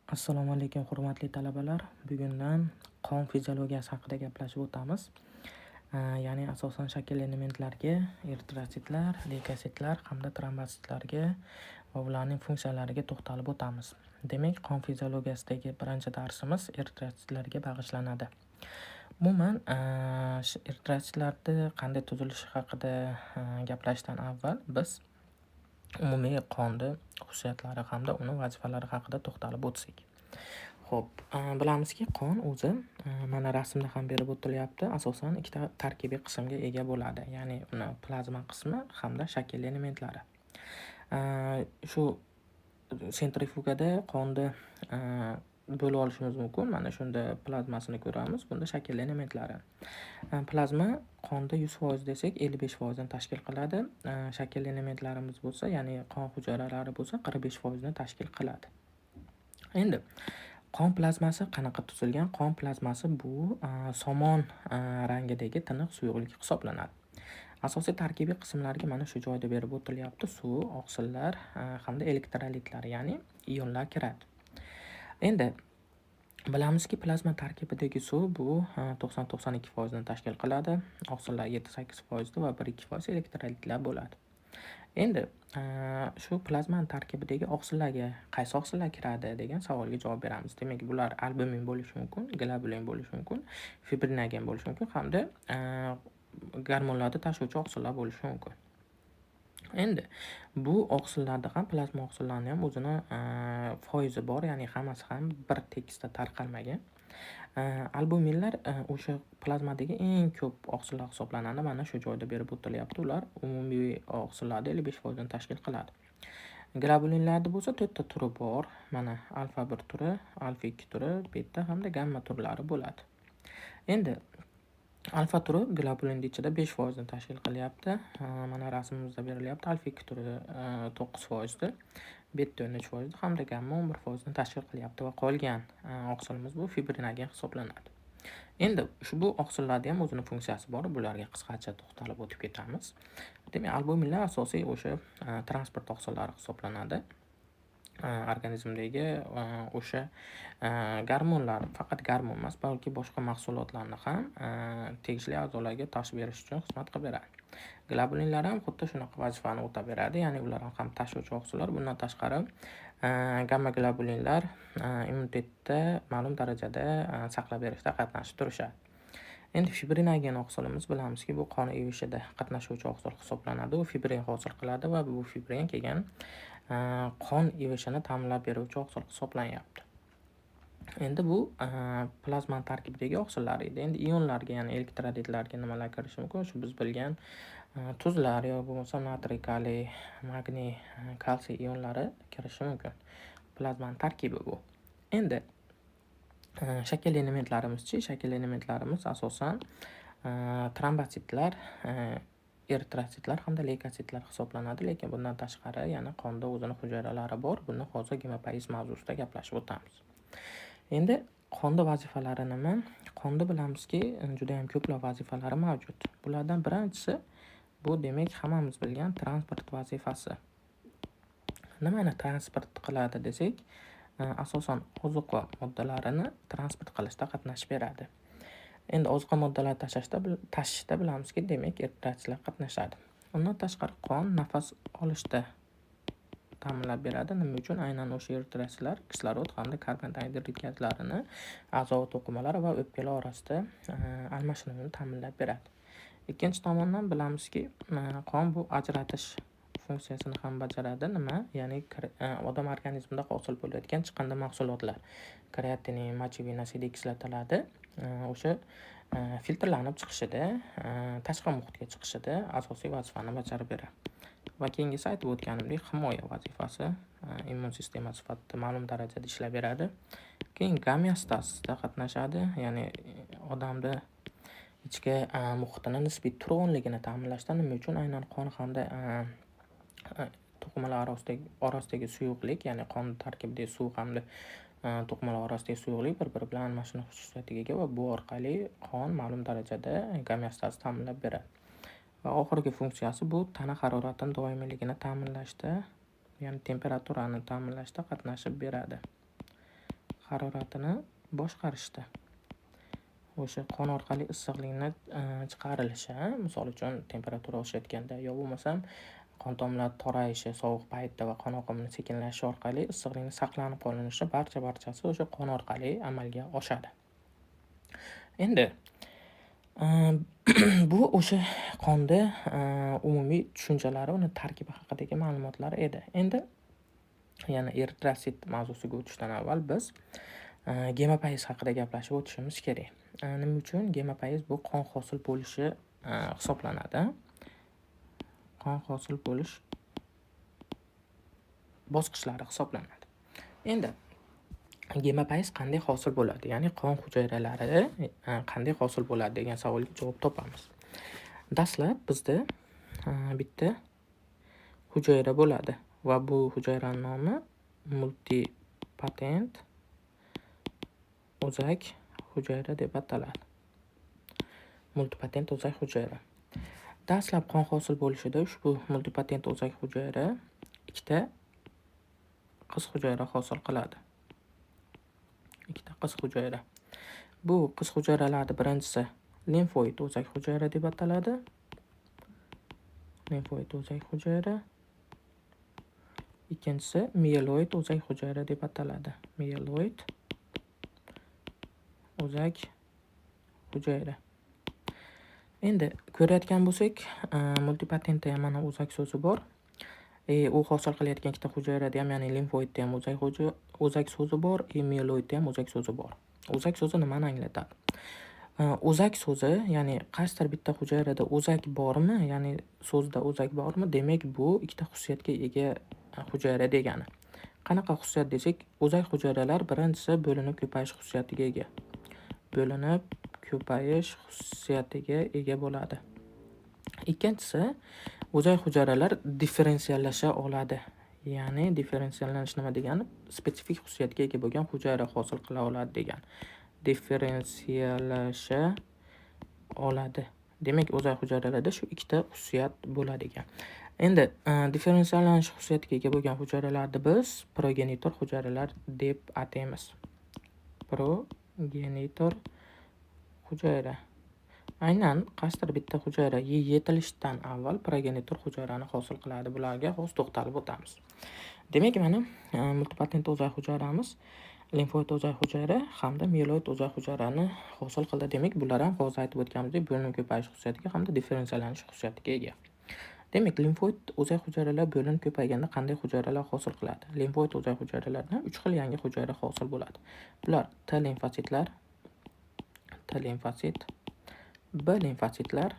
Assalomu alaykum hurmatli talabalar. Bugundan qon fiziologiyasi haqida gaplashib o'tamiz. Ya'ni asosan shakl elementlarga, eritrotsitlar, leykositlar hamda trombositlarga va ularning funksiyalariga to'xtalib o'tamiz. Demak, qon fiziologiyasidagi birinchi darsimiz eritrotsitlarga bag'ishlanadi. Umuman, eritrotsitlarni qanday tuzilishi haqida gaplashishdan avval biz umumiy qonni xususiyatlari hamda uni vazifalari haqida to'xtalib o'tsak. Xo'p, bilamizki, qon o'zi mana rasmda ham berib o'tilyapti. Asosan ikkita tarkibiy qismga ega bo'ladi. Ya'ni uni plazma qismi hamda shakl elementlari. Shu sentrifugada qonni bo'lib olishimiz mumkin. Mana shunda plazmasini ko'ramiz. Bunda shakl elementlari. Plazma qonda 100% desak 55% ni tashkil qiladi. Shakl elementlarimiz bo'lsa, ya'ni qon hujayralari bo'lsa 45% ni tashkil qiladi. Endi qon plazmasi qanaqa tuzilgan? Qon plazmasi bu somon rangidagi tiniq suyuqlik hisoblanadi. Asosiy tarkibiy qismlariga mana shu joyda berib o'tilyapti. Suv, oqsillar hamda elektrolitlar, ya'ni ionlar kiradi. Endi bilamizki, plazma tarkibidagi suv bu 90-92% ni tashkil qiladi. Oqsillar 7-8% va 1-2% elektrolitlar bo'ladi. Endi shu plazma tarkibidagi oqsillarga qaysi oqsillar kiradi degan savolga javob beramiz. Demak, bular albumin bo'lishi mumkin, globulin bo'lishi mumkin, fibrinogen bo'lishi mumkin hamda gormonlarni tashuvchi oqsillar bo'lishi mumkin. Endi bu oqsillarda ham, plazma oqsillarning ham o'zini foizi bor, ya'ni hammasi ham bir tekisda tarqalmagan. Albuminlar o'sha plazmadagi eng ko'p oqsillar hisoblanadi. Mana shu joyda berib o'tilyapti. Ular umumiy oqsillarda 55% ni tashkil qiladi. Globulinlarda bo'lsa 4 ta turi bor. Mana alfa 1 turi, alfa 2 turi, beta hamda gamma turlari bo'ladi. Endi alfa turi globulinning ichida 5% ni tashkil qilyapti. Mana rasmimizda berilyapti. Alfa 2 turi 9%, beta 13% hamda gamma 11% ni tashkil qilyapti va qolgan oqsilimiz bu fibrinogen hisoblanadi. Endi ushbu oqsillarda ham o'zining funksiyasi bor. Bularga qisqacha to'xtalib o'tib ketamiz. Demak, albuminlar asosiy o'sha transport oqsillari hisoblanadi. Organizmdagi o'sha gormonlar, faqat gormon emas, balki boshqa mahsulotlarni ham tegishli a'zolarga tashib berish uchun xizmat qilib beradi. Globulinlar ham xuddi shunaqa vazifani o'tab beradi, ya'ni ular ham tashuvchi oqsillar. Bundan tashqari gamma globulinlar immunitetda ma'lum darajada saqlab berishda qatnashib turishadi. Endi fibrinogen oqsilimiz bilamizki, bu qon evishida qatnashuvchi oqsil hisoblanadi. U fibrin hosil qiladi va bu fibrin kelgan qon evishini ta'minlab beruvchi oqsil hisoblanyapti. Endi bu plazma tarkibidagi oqsillar edi. Endi ionlarga, ya'ni elektrolitlarga nimalar kirishi mumkin? Shu biz bilgan tuzlar yoki bo'lmasa natriy, kaliy, magniy, kalsiy ionlari kirishi mumkin. Plazma tarkibi bu. Endi shakl elementlarimiz-chi? Shakl elementlarimiz asosan trombositlar, eritrotsitlar hamda leykositlar hisoblanadi. Lekin bundan tashqari yana qonda o'zining hujayralari bor. Buni hozir gemopoiz mavzusida gaplashib o'tamiz. Endi qonda vazifalari nima? Qonda bilamizki, juda ham ko'plab vazifalari mavjud. Bulardan birinchisi bu demak hammamiz bilgan transport vazifasi. Nimani transport qiladi desak, asosan ozuqa moddalarini transport qilishda qatnashib beradi. Endi ozuqa moddalarini tashishda bilamizki, demak eritrotsitlar qatnashadi. Undan tashqari qon nafas olishda ta'minlab beradi. Nima uchun? Aynan o'sha eritrotsitlar kislorod hamda karbon angidrid gazlarini a'zo to'qimalari va o'pkalar orasida almashinuvini ta'minlab beradi. Ikkinchi tomondan bilamizki, qon bu ajratish funksiyasini ham bajaradi. Nima? Ya'ni odam organizmida hosil bo'layotgan chiqindi mahsulotlar, kreatinin, mochivin asidiy kislotalarda o'sha filtrlanib chiqishida, tashqi muhitga chiqishida asosiy vazifani bajarib beradi. Va keyingisi aytib o'tganimdek himoya vazifasi, immun sistema sifatida ma'lum darajada ishlab beradi. Keyin gomeostazda qatnashadi, ya'ni odamda ichki muhitini nisbiy turg'unligini ta'minlashda. Nima uchun? Aynan qon hamda to'qimalar orasidagi suyuqlik, ya'ni qon tarkibidagi suv hamda to'qimalar orasidagi suyuqlik bir-biri bilan almashinuv xususiyatiga ega va bu orqali qon ma'lum darajada gomeostazni ta'minlab beradi. Va oxirgi funksiyasi bu tana haroratining doimiyligini ta'minlashda, ya'ni temperaturani ta'minlashda qatnashib beradi. haroratini boshqarishda. O'sha qon orqali issiqlikni chiqarilishi, misol uchun temperatura oshayotganda yo bo'lmasam qon tomirlar torayishi sovuq paytda va qon oqimining sekinlashishi orqali issiqlikning saqlanib qolinishi barchasi o'sha qon orqali amalga oshadi. Endi bu o'sha qonda umumiy tushunchalari, uni tarkibi haqidagi ma'lumotlar edi. Endi yana eritrosit mavzusiga o'tishdan avval biz gemopaiz haqida gaplashib o'tishimiz kerak. Nima uchun? Gemopaiz bu qon hosil bo'lishi hisoblanadi. Qon hosil bo'lish bosqichlari hisoblanadi. Endi gemopaiz qanday hosil bo'ladi? Ya'ni qon hujayralari qanday hosil bo'ladi degan savolga javob topamiz. Dastlab bizda bitta hujayra bo'ladi va bu hujayraning nomi multipatent o'zak hujayra deb ataladi. Multipatent o'zak hujayra. Dastlab qon hosil bo'lishida ushbu multipatent o'zak hujayra ikkita qiz hujayra hosil qiladi. Ikkita qiz hujayra. Bu qiz hujayralarning birinchisi limfoid o'zak hujayra deb ataladi. Limfoid o'zak hujayra. Ikkinchisi mieloid o'zak hujayra deb ataladi. Mieloid o'zak hujayra. Endi ko'rayotgan bo'lsak, multipatentda ham mana o'zak so'zi bor. U hosil qilayotgan ikkita hujayrada ham, ya'ni limfoidda ham o'zak so'zi bor, mieloidda ham o'zak so'zi bor. O'zak so'zi nimani anglatadi? O'zak so'zi, ya'ni qaysidir bitta hujayrada o'zak bormi, ya'ni so'zda o'zak bormi, demak bu ikkita xususiyatga ega hujayra degani. Qanaqa xususiyat desak, o'zak hujayralar birinchisi bo'linib ko'payish xususiyatiga ega. Bo'linib ko'payish xususiyatiga ega bo'ladi. Ikkinchisi, o'zak hujayralar differensiallasha oladi. Ya'ni differensiallanish nima degani? Spesifik xususiyatga ega bo'lgan hujayra hosil qila oladi degan. Differensiallasha oladi. Demak, o'zak hujayralarda shu ikkita xususiyat bo'ladi ekan. Endi differensiallanish xususiyatiga ega bo'lgan hujayralarni biz progenitor hujayralar deb ataymiz. Progenitor hujayra. Aynan qaysidir bitta hujayra yetilishdan avval progenitor hujayrani hosil qiladi. Bularga hozir to'xtalib o'tamiz. Demak, mana multipatent o'zak hujayramiz limfoid o'zak hujayra hamda mieloid o'zak hujayrani hosil qildi. Demak, bular ham hozir aytib o'tganimizdek bo'linib ko'payish xususiyatiga hamda differensiallanish xususiyatiga ega. Demak, limfoid o'zak hujayralar bo'linib ko'payganda qanday hujayralar hosil qiladi? Limfoid o'zak hujayralardan 3 xil yangi hujayra hosil bo'ladi. Bular T limfositlar, T limfosit, B limfositlar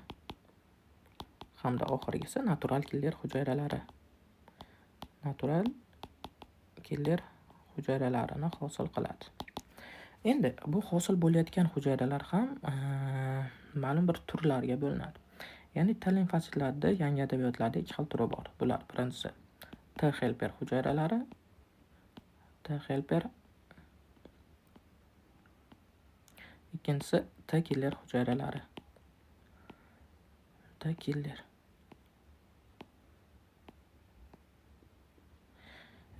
hamda oxirgisi natural killer hujayralari. Natural killer hujayralarini hosil qiladi. Endi bu hosil bo'layotgan hujayralar ham ma'lum bir turlarga bo'linadi. Ya'ni T limfositlarda yangi adabiyotlarda ikki xil turi bor. Bular birinchisi T helper hujayralari, T helper. Ikkinchisi T killer hujayralari. T killer.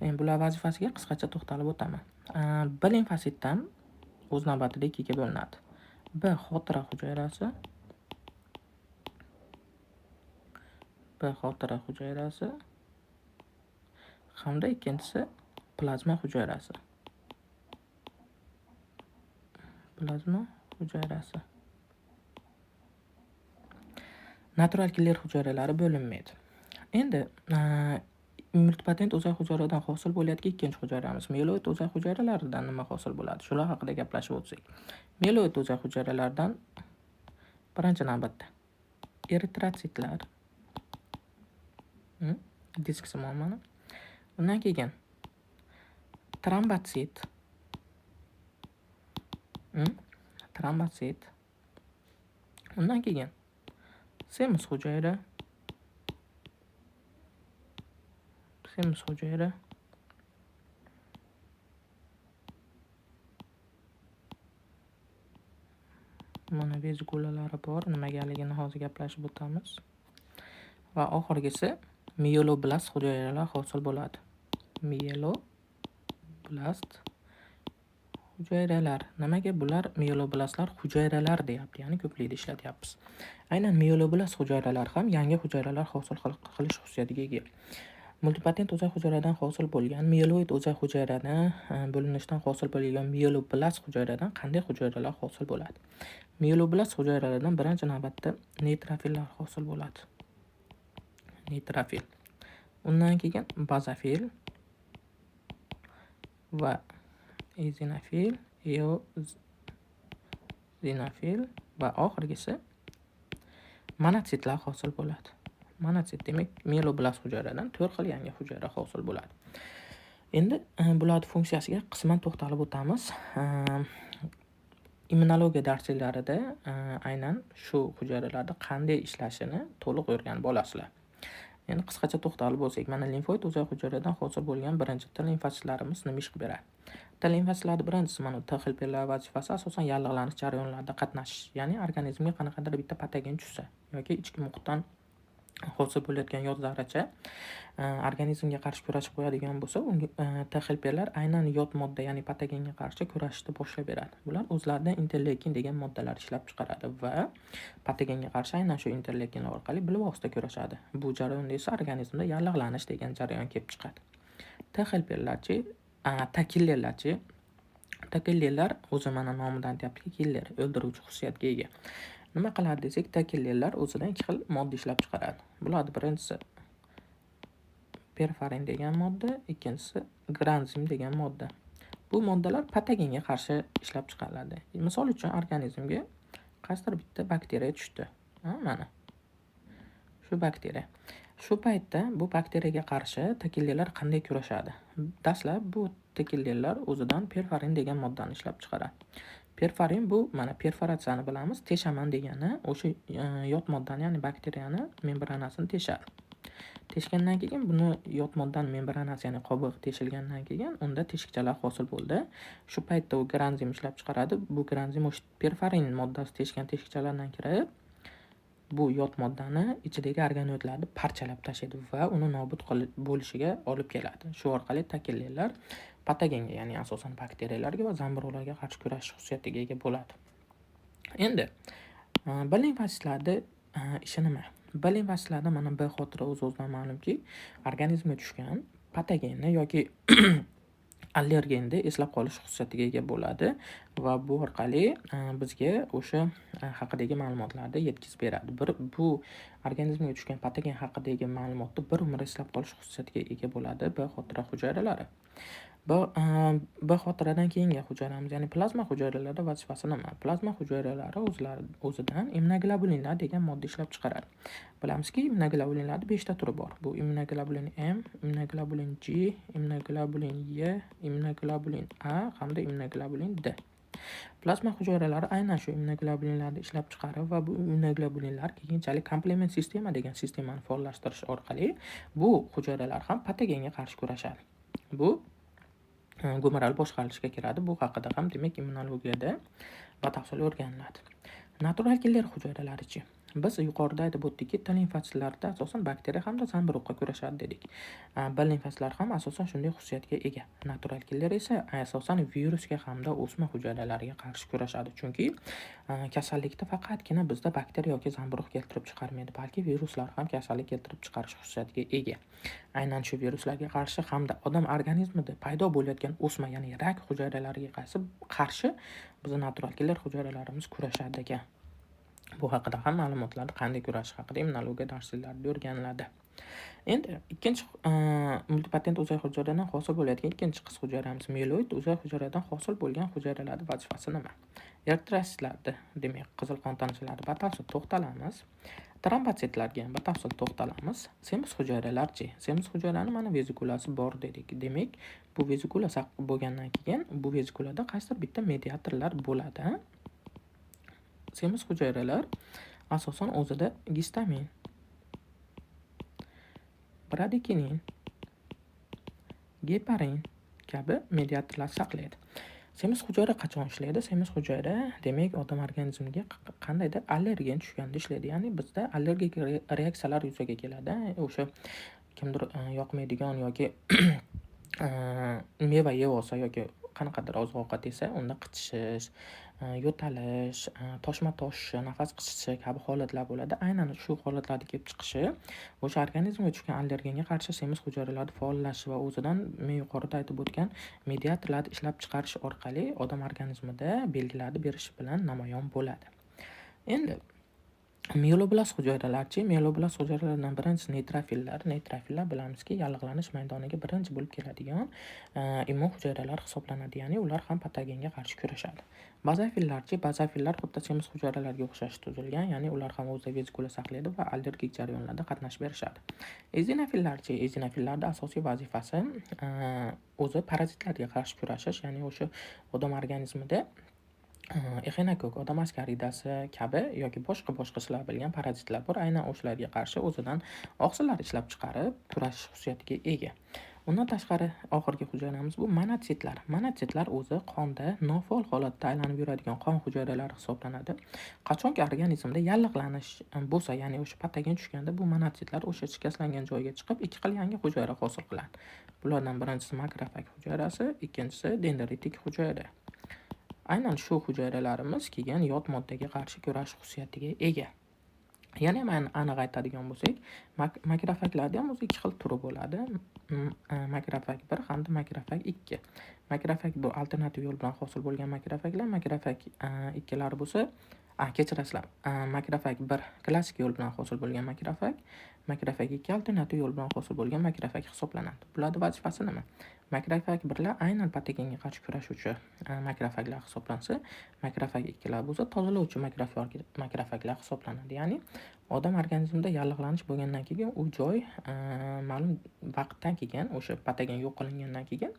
Endi bular vazifasiga qisqacha to'xtalib o'taman. B limfositdan o'z navbatida ikkiga bo'linadi. B xotira hujayrasi, hamda ikkinchisi plazma hujayrasi. Natural killer hujayralari bo'linmaydi. Endi multipatent o'zak hujayradan hosil bo'layotgan ikkinchi hujayramiz mieloid o'zak hujayralaridan nima hosil bo'ladi? Shular haqida gaplashib o'tsak. Mieloid o'zak hujayralaridan birinchi navbatda eritrotsitlar, disksimon mana. Undan keyin trombotsit, undan keyin semiz hujayra, mana vezikulalari bor, nimagaligini hozir gaplashib o'tamiz. Va oxirgisi mieloblast hujayralar hosil bo'ladi. Mieloblast Hujayralar. Nimaga bular mieloblastlar hujayralar deyapti, ya'ni ko'plikda ishlatyapmiz. Aynan mieloblast hujayralar ham yangi hujayralar hosil qilish xususiyatiga ega. Multipatent o'zak hujayradan hosil bo'lgan mieloid o'zak hujayradan bo'linishdan hosil bo'lgan mieloblast hujayradan qanday hujayralar hosil bo'ladi? Mieloblast hujayralardan birinchi navbatda neytrofillar hosil bo'ladi. Neytrofil. Undan keyin bazofil va eozinofil, eozinofil va oxirgisi monotitlar hosil bo'ladi. Monotsit demak mieloblast hujayradan 4 xil yangi hujayra hosil bo'ladi. Endi bularning funksiyasiga qisman to'xtalib o'tamiz. Immunologiya darslarida aynan shu hujayralarda qanday ishlashini to'liq o'rganib olasizlar. Endi qisqacha to'xtalib bo'lsak, mana limfoid o'zak hujayradan hosil bo'lgan birinchi T limfositlarimiz nima ish qilib beradi? T limfositlarning birinchisi mana T helperlar vazifasi asosan yallig'lanish jarayonlarida qatnashish, ya'ni organizmga qanaqadir bitta patogen tushsa yoki ichki muhitdan hosil bo'layotgan yot zarracha organizmga qarshi kurashib qo'yadigan bo'lsa, unga T helperlar aynan yot modda, ya'ni patogenga qarshi kurashishni boshlab beradi. Bular o'zlaridan interleykin degan moddalar ishlab chiqaradi va patogenga qarshi aynan shu interleykinlar orqali bilvosita kurashadi. Bu jarayonda esa organizmda yallig'lanish degan jarayon kelib chiqadi. T helperlarchi, takillerlarchi. Takillerlar o'zi mana nomidan aytyaptiki, killer, o'ldiruvchi xususiyatga ega. Nima qiladi desak, takillerlar o'zidan ikki xil modda ishlab chiqaradi. Bularning birinchisi perforin degan modda, ikkinchisi granzim degan modda. Bu moddalar patogenga qarshi ishlab chiqariladi. Misol uchun organizmga qaysidir bitta bakteriya tushdi. Mana shu bakteriya. Shu paytda bu bakteriyaga qarshi takillerlar qanday kurashadi? Dastlab bu takillerlar o'zidan perforin degan moddani ishlab chiqaradi. Perforin bu mana perforatsiyani bilamiz. Teshaman degani o'sha yot moddani, ya'ni bakteriyani membranasini teshadi. Teshgandan keyin buni yot moddani membranasi, ya'ni qobiq teshilgandan keyin unda teshikchalar hosil bo'ldi. Shu paytda u granzim ishlab chiqaradi. Bu granzim o'sha perforin moddasi teshgan teshikchalardan kirib, bu yot moddani ichidagi organoidlarni parchalab tashlaydi va uni nobud bo'lishiga olib keladi. Shu orqali takillerlar patogenga, ya'ni asosan bakteriyalarga va zamburug'larga qarshi kurashish xususiyatiga ega bo'ladi. Endi B limfositlarda ishi nima? B limfositlarda mana B xotira o'z-o'zidan ma'lumki, organizmga tushgan patogenni yoki allergenni eslab qolish xususiyatiga ega bo'ladi va bu orqali bizga o'sha haqidagi ma'lumotlarni yetkazib beradi. Bu organizmga tushgan patogen haqidagi ma'lumotni bir umr eslab qolish xususiyatiga ega bo'ladi B xotira hujayralari. B xotiradan keyingi hujayramiz, ya'ni plazma hujayralarida vazifasi nima? Plazma hujayralari o'zidan immunoglobulinlar degan modda ishlab chiqaradi. Bilamizki, immunoglobulinlarda 5 ta turi bor. Bu immunoglobulin M, immunoglobulin G, immunoglobulin Y, immunoglobulin A hamda immunoglobulin D. Plazma hujayralari aynan shu immunoglobulinlarni ishlab chiqarib va bu immunoglobulinlar keyinchalik komplement sistema degan sistemani faollashtirish orqali bu hujayralar ham patogenga qarshi kurashadi. Bu gumoral boshqarishga kiradi. Bu haqida ham demak immunologiyada batafsil o'rganiladi. Natural killer hujayralarichi. Biz yuqorida aytib o'tdikki, T limfositlarda asosan bakteriya hamda zamburug'ga kurashadi dedik. B limfositlar ham asosan shunday xususiyatga ega. Natural killer esa asosan virusga hamda o'sma hujayralariga qarshi kurashadi. Chunki kasallikda faqatgina bizda bakteriya yoki zamburug' keltirib chiqarmaydi, balki viruslar ham kasallik keltirib chiqarish xususiyatiga ega. Aynan shu viruslarga qarshi hamda odam organizmida paydo bo'layotgan o'sma, ya'ni rak hujayralariga qarshi bizning natural killer hujayralarimiz kurashadi ekan. Bu haqida ham ma'lumotlarni qanday kurashish haqida immunologiya darslarida o'rganiladi. Endi ikkinchi multipatent o'zak hujayradan hosil bo'layotgan ikkinchi qism hujayramiz mieloid o'zak hujayradan hosil bo'lgan hujayralarning vazifasi nima? Eritrotsitlarda, demak, qizil qon tanishlarida batafsil to'xtalamiz. Trombotsitlarga batafsil to'xtalamiz. Semiz hujayralarchi? Semiz hujayraning mana vezikulasi bor dedik. Demak, bu vezikula bo'lgandan keyin bu vezikulada qaysidir bitta mediatorlar bo'ladi. Semiz hujayralar asosan o'zida gistamin, bradikinin, geparin kabi mediatorlar saqlaydi. Semiz hujayra qachon ishlaydi? Semiz hujayra demak odam organizmiga qandaydir allergen tushganda ishlaydi. Ya'ni bizda allergik reaksiyalar yuzaga keladi. O'sha kimdir yoqmaydigan yoki meva yeb olsa yoki qanaqadir oziq-ovqat yesa, unda qichishish, yo'talish, toshma toshishi, nafas qisishi kabi holatlar bo'ladi. Aynan shu holatlarni kelib chiqishi o'sha organizmga tushgan allergenga qarshi semiz hujayralarni faollashishi va o'zidan men yuqorida aytib o'tgan mediatorlarni ishlab chiqarish orqali odam organizmida belgilarni berishi bilan namoyon bo'ladi. Endi Mieloblast hujayralarchi? Mieloblast hujayralardan birinchisi neytrofillar. Neytrofillar bilamizki, yallig'lanish maydoniga birinchi bo'lib keladigan immun hujayralar hisoblanadi. Ya'ni ular ham patogenga qarshi kurashadi. Bazofillarchi? Bazofillar xuddi semiz hujayralarga o'xshash tuzilgan, ya'ni ular ham o'zida vezikula saqlaydi va allergik jarayonlarda qatnashib berishadi. Ezinofillarchi? Ezinofillarda asosiy vazifasi o'zi parazitlarga qarshi kurashish, ya'ni o'sha odam organizmida Echinokok, odam askaridasi kabi yoki boshqa silabilgan parazitlar bor. Aynan o'shalarga qarshi o'zidan oqsillar ishlab chiqarib kurashish xususiyatiga ega. Undan tashqari oxirgi hujayramiz bu monotsitlar. Monotsitlar o'zi qonda nofaol holatda aylanib yuradigan qon hujayralari hisoblanadi. Qachonki organizmda yallig'lanish bo'lsa, ya'ni o'sha patogen tushganda bu monotsitlar o'sha shikastlangan joyga chiqib, ikki xil yangi hujayra hosil qiladi. Bulardan birinchisi makrofag hujayrasi, ikkinchisi dendritik hujayra. Aynan shu hujayralarimiz kelgan yot moddaga qarshi kurashish xususiyatiga ega. Yana ham aniq aytadigan bo'lsak, makrofaglarda ham o'zi ikki xil turi bo'ladi. Makrofag 1 hamda makrofag 2. Makrofag bu alternativ yo'l bilan hosil bo'lgan makrofaglar, makrofag 2lar bo'lsa, kechirasizlar. Makrofag 1 klassik yo'l bilan hosil bo'lgan makrofag, makrofag 2 alternativ yo'l bilan hosil bo'lgan makrofag hisoblanadi. Bularning vazifasi nima? Makrofag 1lar aynan patogenga qarshi kurashuvchi makrofaglar hisoblansa, makrofag 2lar bo'lsa tozalovchi makrofaglar hisoblanadi. Ya'ni odam organizmida yallig'lanish bo'lgandan keyin u joy ma'lum vaqtdan keyin o'sha patogen yo'q qilingandan keyin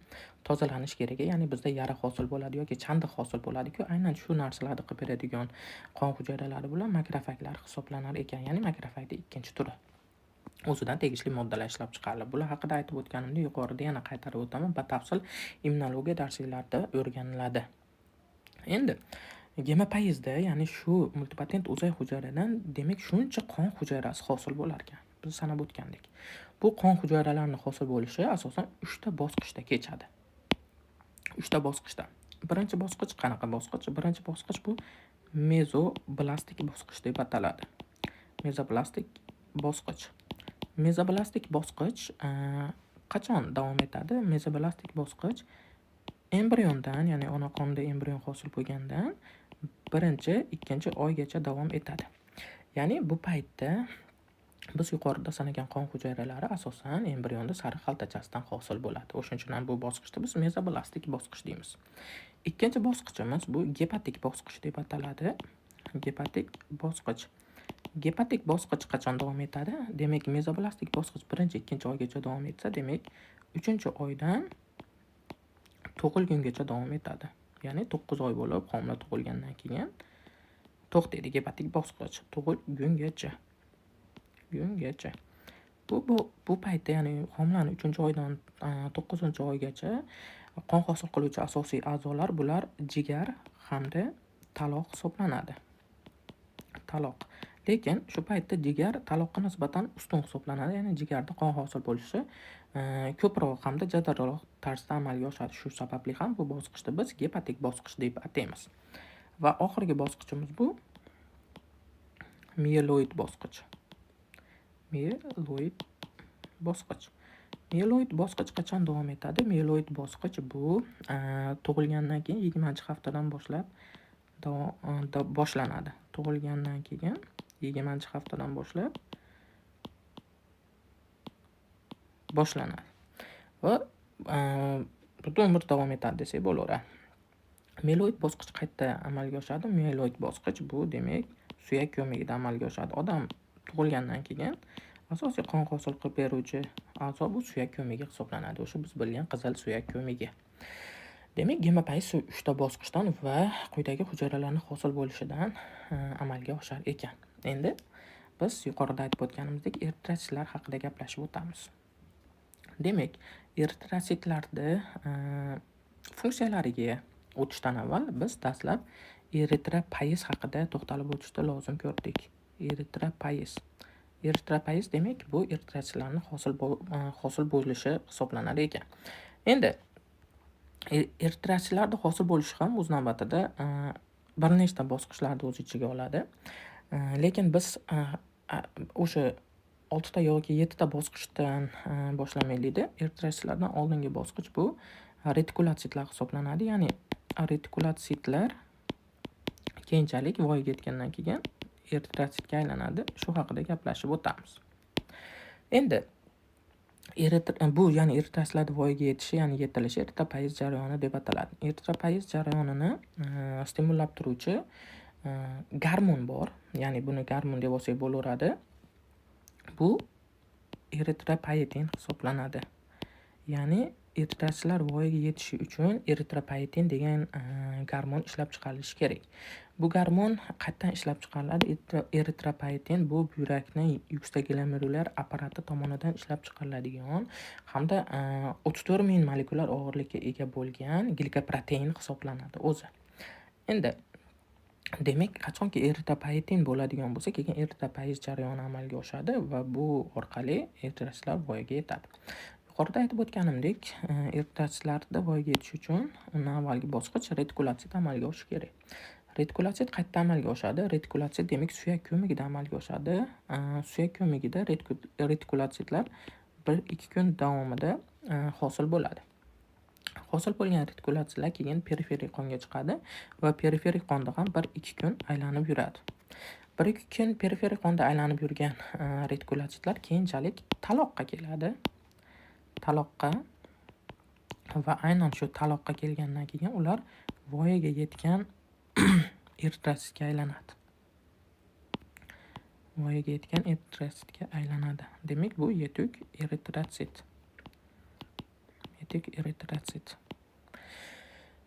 tozalanish kerak. Ya'ni bizda yara hosil bo'ladi yoki chandiq hosil bo'ladi-ku, aynan shu narsalarni qilib beradigan qon hujayralari bilan makrofaglar hisoblanar ekan. Ya'ni makrofagning ikkinchi turi. O'zidan tegishli moddalar ishlab chiqariladi. Bular haqida aytib o'tganimda yuqorida yana qaytarib o'taman. Batafsil immunologiya darsliklarida o'rganiladi. Endi gemopayezda, ya'ni shu multipotent o'zay hujayradan demak shuncha qon hujayrasi hosil bo'lar ekan. Biz sanab o'tgandik. Bu qon hujayralarining hosil bo'lishi asosan 3 ta bosqichda kechadi. 3 ta bosqichda. Birinchi bosqich qanaqa bosqich? Birinchi bosqich bu mezoblastik bosqich deb ataladi. Mezoblastik bosqich. Mezoblastik bosqich qachon davom etadi? Mezoblastik bosqich embriondan, ya'ni ona qonida embrion hosil bo'lgandan 1-2 oygacha davom etadi. Ya'ni bu paytda biz yuqorida sanagan qon hujayralari asosan embrionda sariq xaltachasidan hosil bo'ladi. O'shuning uchun ham bu bosqichda biz mezoblastik bosqich deymiz. Ikkinchi bosqichimiz bu gepatik bosqich deb ataladi. Gepatik bosqich. Gepatik bosqich qachon davom etadi? Demak, mezoblastik bosqich 1-2 oygacha davom etsa, demak 3-oydan tug'ilgungacha davom etadi. Ya'ni 9 oy bo'lib homila tug'ilgandan keyin to'xtaydi gepatik bosqich tug'ilgungacha. Bu paytda, ya'ni homilaning 3-oydan 9-oygacha qon hosil qiluvchi asosiy a'zolar bular jigar hamda taloq hisoblanadi. Taloq. Lekin shu paytda jigar taloqqa nisbatan ustun hisoblanadi. Ya'ni jigarda qon hosil bo'lishi ko'proq hamda jadalroq tarzda amalga oshadi. Shu sababli ham bu bosqichda biz gepatik bosqich deb ataymiz. Va oxirgi bosqichimiz bu mieloid bosqich. Mieloid bosqich qachon davom etadi? Mieloid bosqich bu tug'ilgandan keyin 20-haftadan boshlab boshlanadi. Tug'ilgandan keyin 20-haftadan boshlab boshlanadi. Va butun umr davom etadi desak bo'laveradi. Mieloid bosqich qayerda amalga oshadi? Mieloid bosqich bu demak suyak ko'magida amalga oshadi. Odam tug'ilgandan keyin asosiy qon hosil qilib beruvchi a'zo bu suyak ko'magi hisoblanadi. O'sha biz bilgan qizil suyak ko'magi. Demak, gemopayez 3 ta bosqichdan va quyidagi hujayralarning hosil bo'lishidan amalga oshar ekan. Endi biz yuqorida aytib o'tganimizdek eritrotsitlar haqida gaplashib o'tamiz. Demak, eritrotsitlarda funksiyalariga o'tishdan avval biz dastlab eritropayez haqida to'xtalib o'tishni lozim ko'rdik. Eritropayez demak bu eritrotsitlarning hosil bo'lishi hisoblanar ekan. Endi eritrotsitlarni hosil bo'lishi ham o'z navbatida bir nechta bosqichlarni o'z ichiga oladi. Lekin biz o'sha 6 ta yoki 7 ta bosqichdan boshlamaylikda. Eritrotsitlardan oldingi bosqich bu retikulotsitlar hisoblanadi. Ya'ni retikulotsitlar keyinchalik voyaga yetgandan keyin eritrotsitga aylanadi. Shu haqida gaplashib o'tamiz. Endi bu ya'ni eritrotsitlarning voyaga yetishi, ya'ni yetilishi eritropoyez jarayoni deb ataladi. Eritropoyez jarayonini stimullab turuvchi gormon bor. Ya'ni buni gormon deb olsak bo'laveradi. Bu eritropoyetin hisoblanadi. Ya'ni eritrotsitlar voyaga yetishi uchun eritropoyetin degan gormon ishlab chiqarilishi kerak. Bu gormon qayerdan ishlab chiqariladi? Eritropoyetin bu buyrakning yuksagilomerulyar apparati tomonidan ishlab chiqariladigan hamda 34 ming molekulyar og'irlikka ega bo'lgan glikoprotein hisoblanadi o'zi. Endi demak, qachonki eritropoyetin bo'ladigan bo'lsa, keyin eritropoyez jarayoni amalga oshadi va bu orqali eritrotsitlar voyaga yetadi. Yuqorida aytib o'tganimdek, eritrotsitlarda voyaga yetish uchun undan avvalgi bosqich retikulotsit amalga oshishi kerak. Retikulotsit qayerda amalga oshadi? Retikulotsit demak suyak ko'magida amalga oshadi. Suyak ko'magida retikulotsitlar 1-2 kun davomida hosil bo'ladi. Hosil bo'lgan retikulotsitlar keyin periferik qonga chiqadi va periferik qonda ham 1-2 kun aylanib yuradi. 1-2 kun periferik qonda aylanib yurgan retikulotsitlar keyinchalik taloqqa keladi. Taloqqa va aynan shu taloqqa kelgandan keyin ular voyaga yetgan eritrotsitga aylanadi. Voyaga yetgan eritrotsitga aylanadi. Demak, bu yetuk eritrotsit. Yetuk eritrotsit.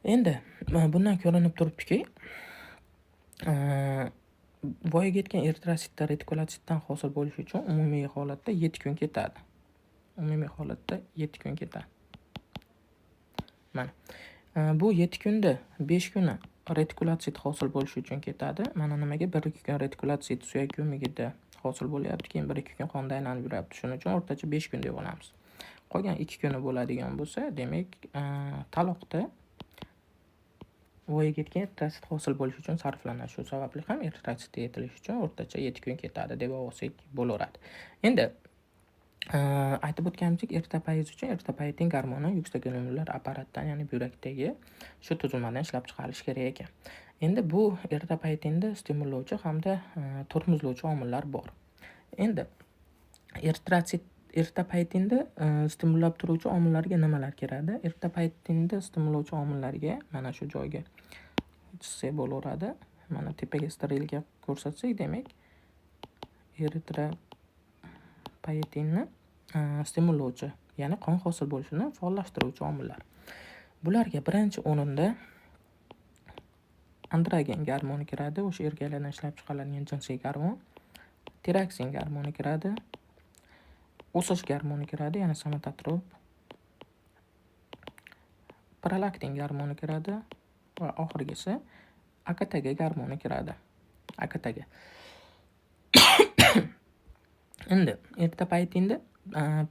Endi bundan ko'rinib turibdiki, voyaga yetgan eritrotsitlar retikulotsitdan hosil bo'lishi uchun umumiy holatda 7 kun ketadi. Umumiy holatda 7 kun ketadi. Mana. Bu 7 kunda 5 kuni retikulotsit hosil bo'lishi uchun ketadi. Mana nimaga 1-2 kun retikulotsit suyak ko'magida hosil bo'lyapti, keyin 1-2 kun qonda aylanib yuribdi. Shuning uchun o'rtacha 5 kun deb olamiz. Qolgan 2 kuni bo'ladigan bo'lsa, demak, taloqda voyaga yetgan eritrotsit hosil bo'lishi uchun sarflanadi. Shu sababli ham eritrotsitga yetilish uchun o'rtacha 7 kun ketadi deb olsak bo'laveradi. Endi aytib o'tganimdek, eritropoyez uchun eritropoyetin gormoni yuksagilomerulyar apparatdan, ya'ni buyrakdagi shu tuzilmadan ishlab chiqarilishi kerak ekan. Endi bu eritropoyetinni stimullovchi hamda tormozlovchi omillar bor. Endi eritropoyetinni stimullab turuvchi omillarga nimalar kiradi? Eritropoyetinni stimullovchi omillarga mana shu joyga chizsak bo'laveradi. Mana tepaga sterilga ko'rsatsak, demak, eritropoyetinni stimullovchi, ya'ni qon hosil bo'lishini faollashtiruvchi omillar. Bularga birinchi o'rinda androgen gormoni kiradi, o'sha erkaklardan ishlab chiqariladigan jinsiy gormon. Tiraksin gormoni kiradi. O'sish gormoni kiradi, ya'ni somatotrop. Prolaktin gormoni kiradi va oxirgisi AKTG gormoni kiradi. AKTG. Endi eritropoyetinni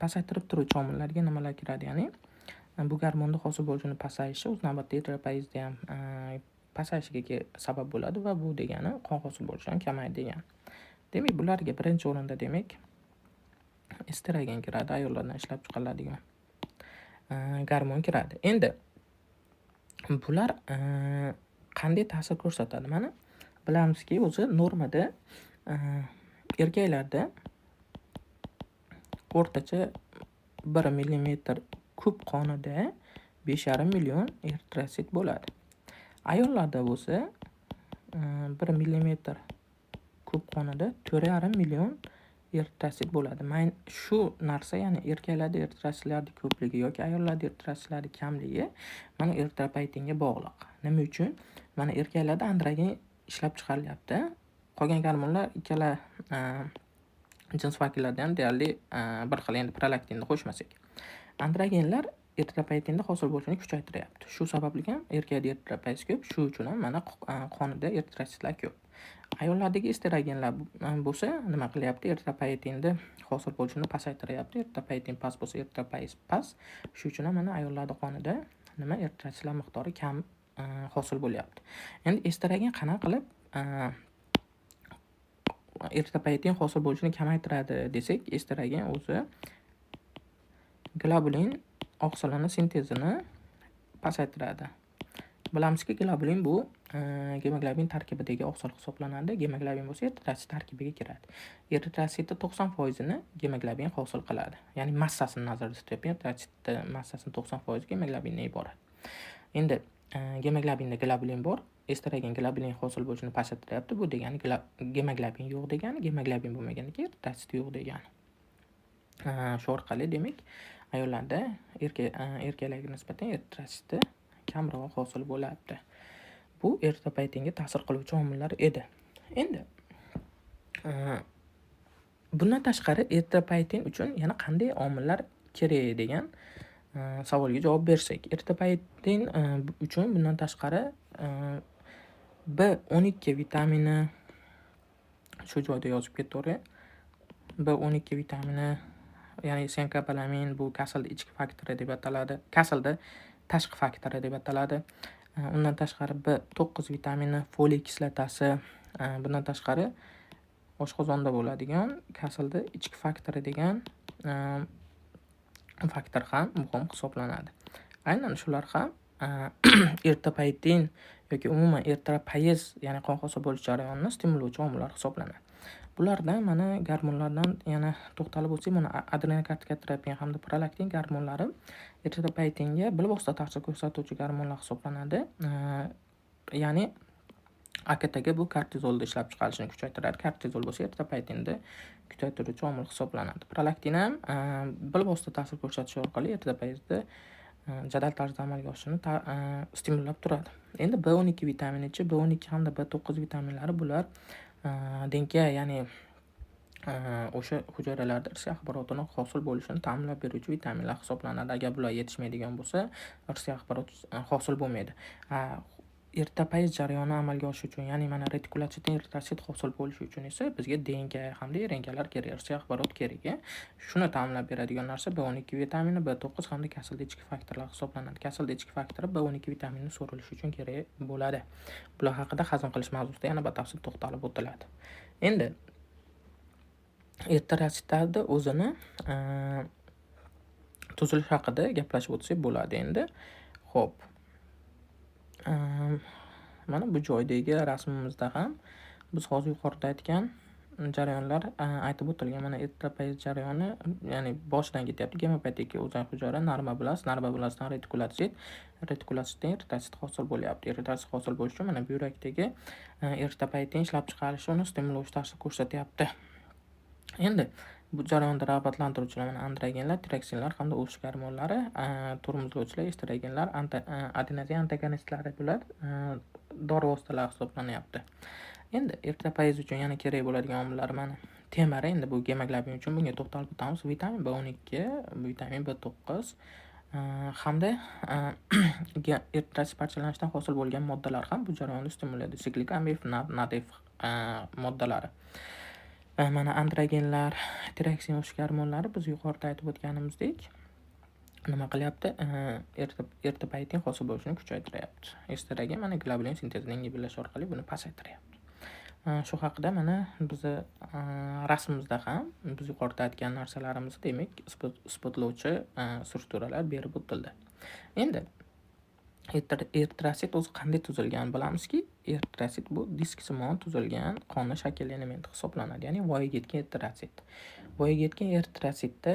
pasaytirib turuvchi omillarga nimalar kiradi? Ya'ni bu gormonni hosil bo'lishini pasayishi o'z navbatida eritropoyezda ham pasayishiga sabab bo'ladi va bu degani qon hosil bo'lishi ham kamayadi degani. Demak, bularga birinchi o'rinda demak estrogen kiradi, ayollardan ishlab chiqariladigan gormon kiradi. Endi bular qanday ta'sir ko'rsatadi? Mana bilamizki, o'zi normada erkaklarda o'rtacha 1 millimetr kub qonida 5,5 million eritrotsit bo'ladi. Ayollarda bo'lsa 1 millimetr kub qonida 4,5 million eritrotsit bo'ladi. Shu narsa, ya'ni erkaklarda eritrotsitlarning ko'pligi yoki ayollarda eritrotsitlarning kamligi mana eritropoyetinga bog'liq. Nima uchun? Mana erkaklarda androgen ishlab chiqarilyapti. Qolgan gormonlar ikkala jins vakillaridan deyarli bir xil, endi prolaktinni qo'shmasak. Androgenlar eritropoyetinda hosil bo'lishini kuchaytiryapti. Shu sababli ham erkakda eritropoyez ko'p, shu uchun ham mana qonida eritrotsitlar ko'p. Ayollardagi estrogenlar bo'lsa nima qilyapti? Eritropoyetinni hosil bo'lishini pasaytiryapti. Eritropoyetin past bo'lsa eritropoyet past. Shu uchun ham mana ayollarda qonida nima eritrotsitlar miqdori kam hosil bo'lyapti. Endi estrogen qanaqa qilib eritropoyetin hosil bo'lishini kamaytiradi desak, estrogen o'zi globulin oqsilini sintezini pasaytiradi. Bilamizki, globulin bu gemoglobin tarkibidagi oqsil hisoblanadi. Gemoglobin bo'lsa eritrotsit tarkibiga kiradi. Eritrotsitning 90% gemoglobin hosil qiladi. Ya'ni massasini nazarda tutyapmiz. Eritrotsitning massasining 90% gemoglobindan iborat. Endi gemoglobinda globulin bor, estrogen globulin hosil bo'lishini pasaytiryapti. Bu degani gemoglobin yo'q degani, gemoglobin bo'lmagandan keyin eritrotsit yo'q degani. Shu orqali demak ayollarda erkaklarga nisbatan eritrotsitni kamroq hosil bo'lyapti. Bu eritropoyetinga ta'sir qiluvchi omillar edi. Endi bundan tashqari eritropoyetin uchun yana qanday omillar kerak degan savolga javob bersak, eritropoyetin uchun bundan tashqari B12 vitamini shu joyda yozib ketavering. B12 vitamini, ya'ni senkobalamin bu kasalda ichki faktori deb ataladi. Kasalda tashqi faktori deb ataladi. Undan tashqari B9 vitamini, folik kislotasi, bundan tashqari oshqozonda bo'ladigan kasalda ichki faktori degan faktor ham muhim hisoblanadi. Aynan shular ham eritropoyetin yoki umuman eritropoyez, ya'ni qon hosil bo'lish jarayonini stimullovchi omillar hisoblanadi. Bulardan mana gormonlardan yana to'xtalib o'tsak, mana adrenokortikotropiya hamda prolaktin gormonlari eritropoyetinga bilvosita ta'sir ko'rsatuvchi gormonlar hisoblanadi. Ya'ni AKTga bu kortizolni ishlab chiqarishni kuchaytiradi. Kortizol bo'lsa eritropoyetinni kuchaytiruvchi omil hisoblanadi. Prolaktin ham bilvosita ta'sir ko'rsatish orqali eritropoyezda jadal tarzda amalga oshishini stimullab turadi. Endi B12 vitaminichi, B12 hamda B9 vitaminlari bular denga, ya'ni o'sha hujayralarda irsiy axborotini hosil bo'lishini ta'minlab beruvchi vitaminlar hisoblanadi. Agar bular yetishmaydigan bo'lsa, irsiy axborot hosil bo'lmaydi. Eritropoyez jarayoni amalga oshishi uchun, ya'ni mana retikulatsion eritritsit hosil bo'lishi uchun esa bizga DNK hamda RNKlar kerak, irsiy axborot kerak. Shuni ta'minlab beradigan narsa B12 vitamini, B9 hamda kasalda ichki faktorlar hisoblanadi. Kasalda ichki faktori B12 vitamini so'rilishi uchun kerak bo'ladi. Bular haqida hazm qilish mavzusida yana batafsil to'xtalib o'tiladi. Endi eritrotsitlarni o'zini tuzilishi haqida gaplashib o'tsak bo'ladi endi. Xo'p. Mana bu joydagi rasmimizda ham biz hozir yuqorida aytgan jarayonlar aytib o'tilgan. Mana eritropoyez jarayoni, ya'ni boshidan ketyapti. Gemopoyetik o'zan hujayra, narvablastdan retikulatsit, retikulatsiddan eritrotsit hosil bo'lyapti. Eritrotsit hosil bo'lishi uchun mana bu yurakdagi eritropoyetin ishlab chiqarishini stimullovchi ta'sir ko'rsatyapti. Endi bu jarayonda rag'batlantiruvchilar mana androgenlar, tiroksinlar hamda o'sish gormonlari, tormozlovchilar, estrogenlar, adenozin antagonistlari bular dori vositalari hisoblanyapti. Endi eritropoyez uchun yana kerak bo'ladigan omillar mana temir, endi bu gemoglobin uchun bunga to'xtalib o'tamiz. Vitamin B12, vitamin B9 hamda eritrotsit parchalanishidan hosil bo'lgan moddalar ham bu jarayonni stimullaydi. Siklik amif, natif moddalari. Mana androgenlar, tiroksin o'sish gormonlari biz yuqorida aytib o'tganimizdek nima qilyapti? Eritropoyetin hosil bo'lishini kuchaytiryapti. Estrogen mana globulin sintezining yengillashishi orqali buni pasaytiryapti. Shu haqida mana bizni rasmimizda ham biz yuqorida aytgan narsalarimizni demak isbotlovchi strukturalar berib o'tildi. Endi eritrotsit o'zi qanday tuzilgan bilamizki, eritrotsit bu disksimon tuzilgan qonni shakl elementi hisoblanadi, ya'ni voyaga yetgan eritrotsit. Voyaga yetgan eritrotsitda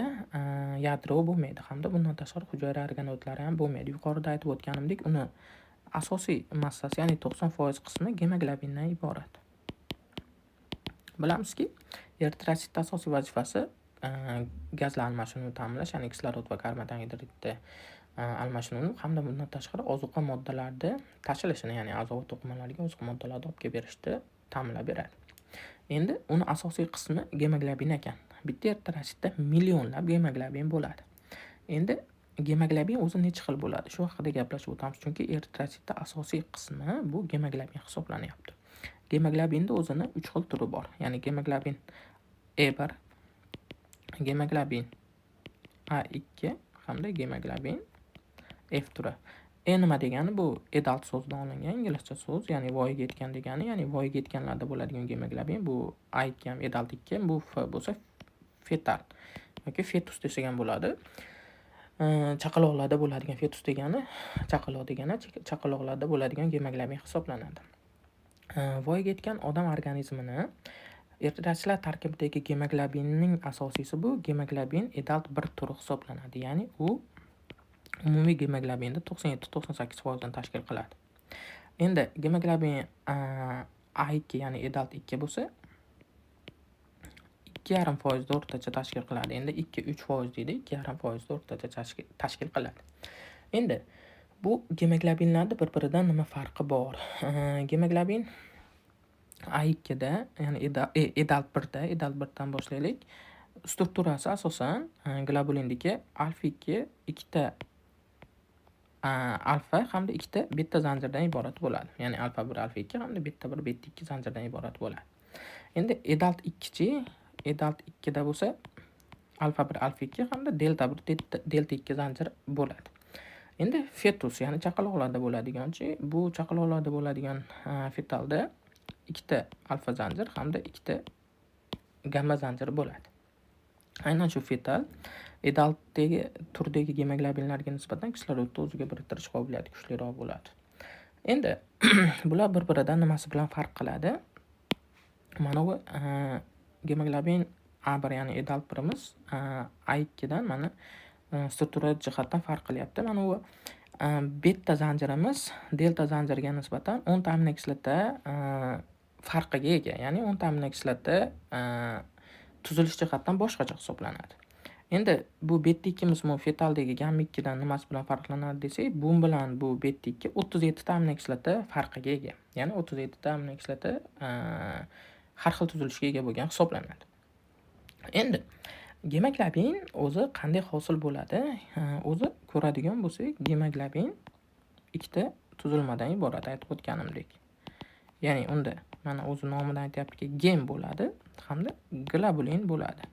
yadro bo'lmaydi hamda bundan tashqari hujayra organoidlari ham bo'lmaydi. Yuqorida aytib o'tganimdek, uni asosiy massasi, ya'ni 90% qismi gemoglobindan iborat. Bilamizki, eritrotsitning asosiy vazifasi gazlar almashinuvini ta'minlash, ya'ni kislorod va karbonat angidridni almashinuvini hamda bundan tashqari ozuqa moddalarida tashilishini, ya'ni a'zo va to'qimalarga ozuqa moddalarni olib kelib berishni ta'minlab beradi. Endi uni asosiy qismi gemoglobin ekan. Bitta eritrotsitda millionlab gemoglobin bo'ladi. Endi gemoglobin o'zi necha xil bo'ladi? Shu haqida gaplashib o'tamiz, chunki eritrotsitning asosiy qismi bu gemoglobin hisoblanyapti. Gemoglobinda o'zini 3 xil turi bor. Ya'ni gemoglobin E1, gemoglobin A2 hamda gemoglobin F turi. Nima degani? Bu adult so'zidan olingan inglizcha so'z, ya'ni voyaga yetgan degani, ya'ni voyaga yetganlarda bo'ladigan gemoglobin bu A2 ham adult 2, bu F bo'lsa fetal yoki fetus desak ham bo'ladi. Chaqaloqlarda bo'ladigan fetus degani, chaqaloq degani chaqaloqlarda bo'ladigan gemoglobin hisoblanadi. Voyaga yetgan odam organizmini eritrotsitlar tarkibidagi gemoglobinning asosiysi bu gemoglobin adult 1 turi hisoblanadi. Ya'ni u umumiy gemoglobinda 97-98% dan tashkil qiladi. Endi gemoglobin A2 ya'ni adult 2 bo'lsa 2,5% o'rtacha tashkil qiladi. Endi 2-3% deydi, 2,5% o'rtacha tashkil qiladi. Endi bu gemoglobinlarda bir-biridan nima farqi bor? Gemoglobin A2 da, ya'ni adult 1 da, adult 1 dan boshlaylik. Strukturasi asosan globulindagi alfa 2 ikkita alfa hamda ikkita beta zanjirdan iborat bo'ladi. Ya'ni alfa 1, alfa 2 hamda beta 1, beta 2 zanjirdan iborat bo'ladi. Endi adult 2chi, adult 2 da bo'lsa alfa 1, alfa 2 hamda delta 1, delta 2 zanjir bo'ladi. Endi fetus, ya'ni chaqaloqlarda bo'ladiganchi, bu chaqaloqlarda bo'ladigan fetalda ikkita alfa zanjir hamda ikkita gamma zanjir bo'ladi. Aynan shu fetal adultdagi turdagi gemoglobinlarga nisbatan kislorodni o'ziga biriktirish qobiliyati kuchliroq bo'ladi. Endi bular bir-biridan nimasi bilan farq qiladi? Mana bu gemoglobin A1 ya'ni adult 1imiz A2 dan mana struktura jihatdan farq qilyapti. Mana bu beta zanjirimiz delta zanjiriga nisbatan 10 ta aminokislota farqiga ega. Ya'ni 10 ta aminokislota tuzilish jihatdan boshqacha hisoblanadi. Endi bu beta 2imiz fetaldagi gamma 2 dan nimasi bilan farqlanadi desak, bu bilan bu beta 2 37 ta aminokislota farqiga ega. Ya'ni 37 ta aminokislota har xil tuzilishga ega bo'lgan hisoblanadi. Endi gemoglobin o'zi qanday hosil bo'ladi? O'zi ko'radigan bo'lsak, gemoglobin ikkita tuzilmadan iborat aytib o'tganimdek. Ya'ni unda mana o'zi nomidan aytayaptiki, gem bo'ladi hamda globulin bo'ladi.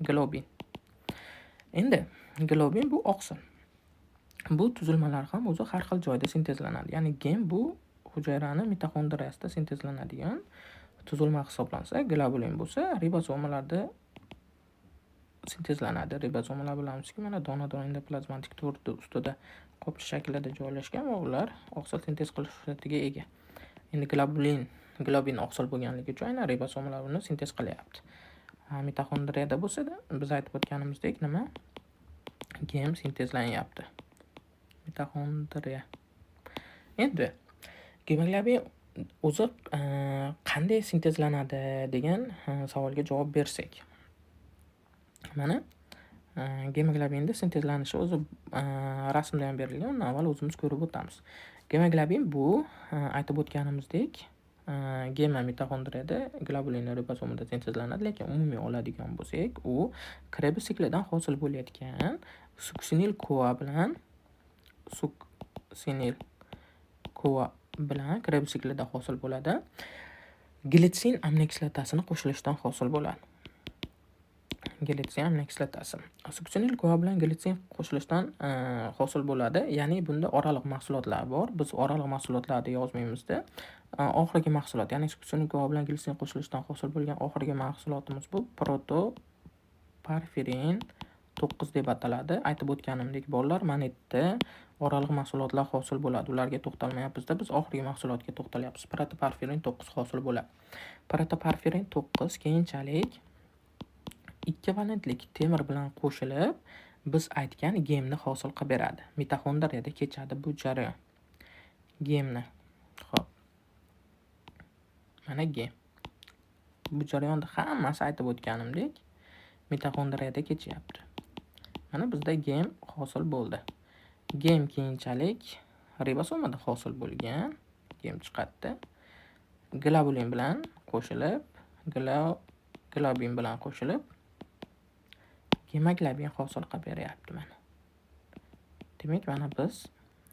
Globin. Endi globin bu oqsil. Bu tuzilmalar ham o'zi har xil joyda sintezlanadi. Ya'ni gem bu hujayrani mitoxondriyasida sintezlanadigan tuzilma hisoblansa, globulin bo'lsa ribozomalarda sintezlanadi. Ribozomalar bilamizki, mana dona-dona endoplazmatik to'rda ustida qopcha shaklida joylashgan va ular oqsil sintez qilish xususiyatiga ega. Endi globin oqsil bo'lganligi uchun aynan ribozomalar uni sintez qilyapti. Mitoxondriyada bo'lsa-da, biz aytib o'tganimizdek nima? Gem sintezlanyapti. Mitoxondriya. Endi gemoglobin o'zi qanday sintezlanadi degan savolga javob bersak. Mana gemoglobinda sintezlanishi o'zi rasmda ham berilgan. Undan avval o'zimiz ko'rib o'tamiz. Gemoglobin bu aytib o'tganimizdek gamma mitoxondriyada globulin ribozomida sintezlanadi, lekin umumiy oladigan bo'lsak, u Krebs siklidan hosil bo'layotgan suksinil CoA bilan Krebs siklida hosil bo'ladi. Glitsin aminokislotasini qo'shilishidan hosil bo'ladi. Glitsin aminokislotasi. Suksinil CoA bilan glitsin qo'shilishdan hosil bo'ladi. Ya'ni bunda oraliq mahsulotlar bor. Biz oraliq mahsulotlarni yozmaymizda. Oxirgi mahsulot, ya'ni suksinil CoA bilan glitsin qo'shilishdan hosil bo'lgan oxirgi mahsulotimiz bu protoporfirin 9 deb ataladi. Aytib o'tganimdek bolalar, mana yerda oraliq mahsulotlar hosil bo'ladi. Ularga to'xtalmayapmiz-da, biz oxirgi mahsulotga to'xtalyapmiz. Protoporfirin 9 hosil bo'ladi. Protoporfirin 9 keyinchalik 2 valentlik temir bilan qo'shilib, biz aytgan gemni hosil qilib beradi. Mitoxondriyada kechadi bu jarayon. Gemni. Xo'p. Mana gem. Bu jarayonda hammasi aytib o'tganimdek mitoxondriyada kechyapti. Mana bizda gem hosil bo'ldi. Gem keyinchalik ribosomada hosil bo'lgan gem chiqadi. Globulin bilan qo'shilib, globin bilan qo'shilib gemoglobin hosil qilib beryapti mana. Demak, mana biz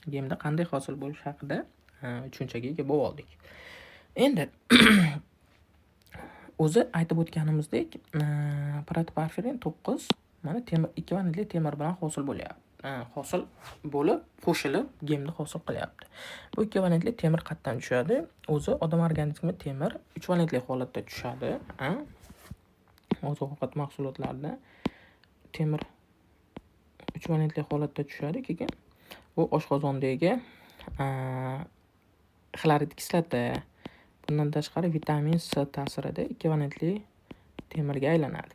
gemda qanday hosil bo'lishi haqida tushunchaga ega bo'ldik. Endi o'zi aytib o'tganimizdek, protoporfirin 9 mana temir, ekvivalentli temir bilan hosil bo'lyapti. Hosil bo'lib, qo'shilib gemni hosil qilyapti. Bu ekvivalentli temir qayerdan tushadi? O'zi odam organizmi temir ekvivalentli holatda tushadi. Oziq-ovqat mahsulotlarida temir ekvivalentli holatda tushadi. Keyin u oshqozondagi xlorid kislota, bundan tashqari vitamin C ta'sirida ekvivalentli temirga aylanadi.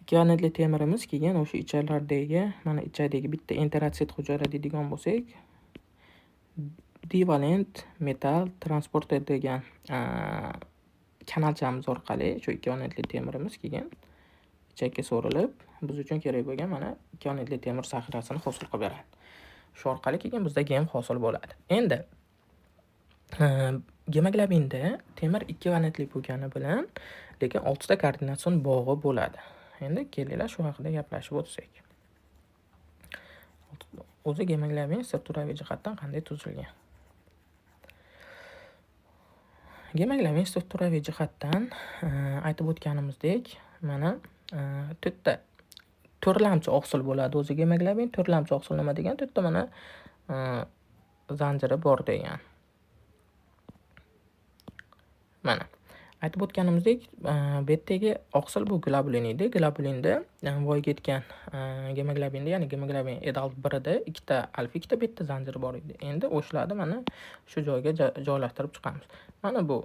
Ekvivalentli temirimiz keyin o'sha ichaklardagi, mana ichakdagi bitta enterotsit hujayra deydigan bo'lsak, divalent metal transporter degan kanalchamiz orqali shu ekvivalentli temirimiz keyin ichakka so'rilib, biz uchun kerak bo'lgan mana ekvivalentli temir zaxirasini hosil qilib beradi. Shu orqali keyin bizda gem hosil bo'ladi. Endi gemoglobinda temir ekvivalentli bo'lgani bilan lekin 6 ta koordinatsion bog'i bo'ladi. Endi kelinglar shu haqida gaplashib o'tsak. O'zi gemoglobin strukturaviy jihatdan qanday tuzilgan? Gemoglobin strukturaviy jihatdan aytib o'tganimizdek, mana to'rtta turlamchi oqsil bo'ladi. O'zi gemoglobin turlamchi oqsil nima degan? To'rtta mana zanjiri bor degan. Mana aytib o'tganimizdek, bu yerdagi oqsil bu globulin edi. Globulinda voyaga yetgan gemoglobinda, ya'ni gemoglobin adult 1da ikkita alfa, ikkita beta zanjiri bor edi. Endi o'shalarni mana shu joyga joylashtirib chiqamiz. Mana bu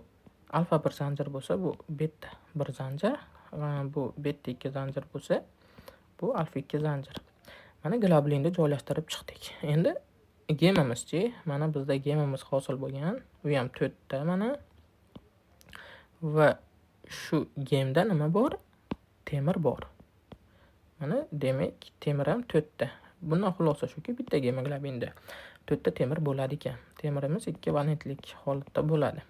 alfa 1 zanjir bo'lsa, bu beta 1 zanjir, bu beta 2 zanjir bo'lsa, bu alfa 2 zanjir. Mana globulinda joylashtirib chiqdik. Endi gemimizchi, mana bizda gemimiz hosil bo'lgan, u ham 4 ta mana. Va shu gemda nima bor? Temir bor. Mana demak, temir ham 4 ta. Bundan xulosa shuki, bitta gemoglobinda 4 ta temir bo'ladi ekan. Temirimiz ekvivalentlik holatda bo'ladi.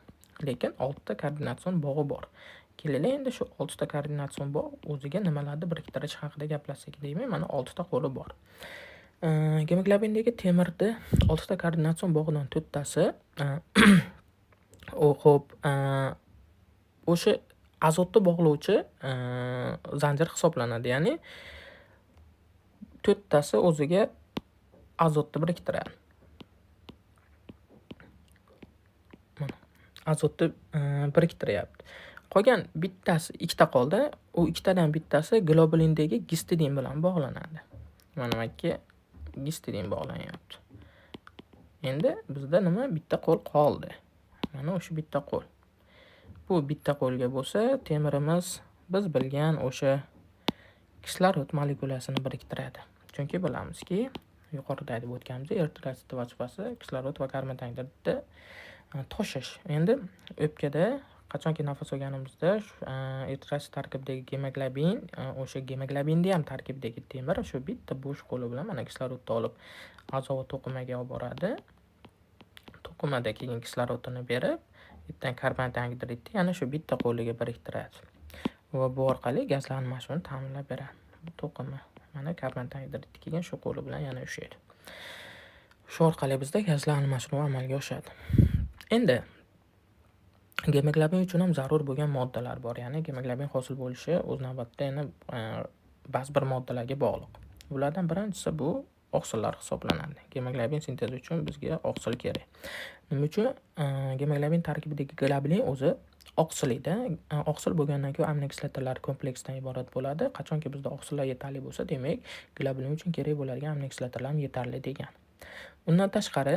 Lekin 6 ta koordinatsion bog'i bor. Kelinglar endi shu 6 ta koordinatsion bog' o'ziga nimalarni biriktirish haqida gaplashsak deyman. Mana 6 ta qo'li bor. Gemoglobindagi temirda 6 ta koordinatsion bog'idan 4 tasi o'sha azotni bog'lovchi zanjir hisoblanadi. Ya'ni 4 tasi o'ziga azotni biriktiradi. Mana azotni biriktiryapti. Qolgan bittasi ikkita qoldi. U ikkitadan bittasi globulindagi gistidin bilan bog'lanadi. Mana makka gistidin bog'lanyapti. Endi bizda nima? Bitta qo'l qoldi. Mana o'sha bitta qo'l. Bu bitta qo'lga bo'lsa, temirimiz biz bilgan o'sha kislorod molekulasini biriktiradi. Chunki bilamizki, yuqorida aytib o'tganimizdek, eritrosit vazifasi kislorod va karbon hidratni toshish. Endi o'pkada qachonki nafas olganimizda eritrosit tarkibidagi gemoglobin, o'sha gemoglobinda ham tarkibidagi temir shu bitta bo'sh qo'li bilan mana kislorodni olib a'zo to'qimaga olib boradi. To'qimada keyin kislorodni berib, bittadan karbon hidratni yana shu bitta qo'liga biriktiradi. Va bu orqali gazlar almashuvini ta'minlab beradi. To'qima mana karbon hidratni keyin shu qo'li bilan yana ushlaydi. Shu orqali bizda gazlar almashuvi amalga oshadi. Endi gemoglobin uchun ham zarur bo'lgan moddalar bor. Ya'ni gemoglobin hosil bo'lishi o'z navbatida yana ba'zi bir moddalarga bog'liq. Bulardan birinchisi bu oqsillar hisoblanadi. Gemoglobin sintezi uchun bizga oqsil kerak. Nima uchun? Gemoglobin tarkibidagi globulin o'zi oqsil edi. Oqsil bo'lgandan keyin aminokislotalar kompleksidan iborat bo'ladi. Qachonki bizda oqsillar yetarli bo'lsa, demak, globulin uchun kerak bo'ladigan aminokislotalar ham yetarli degan. Undan tashqari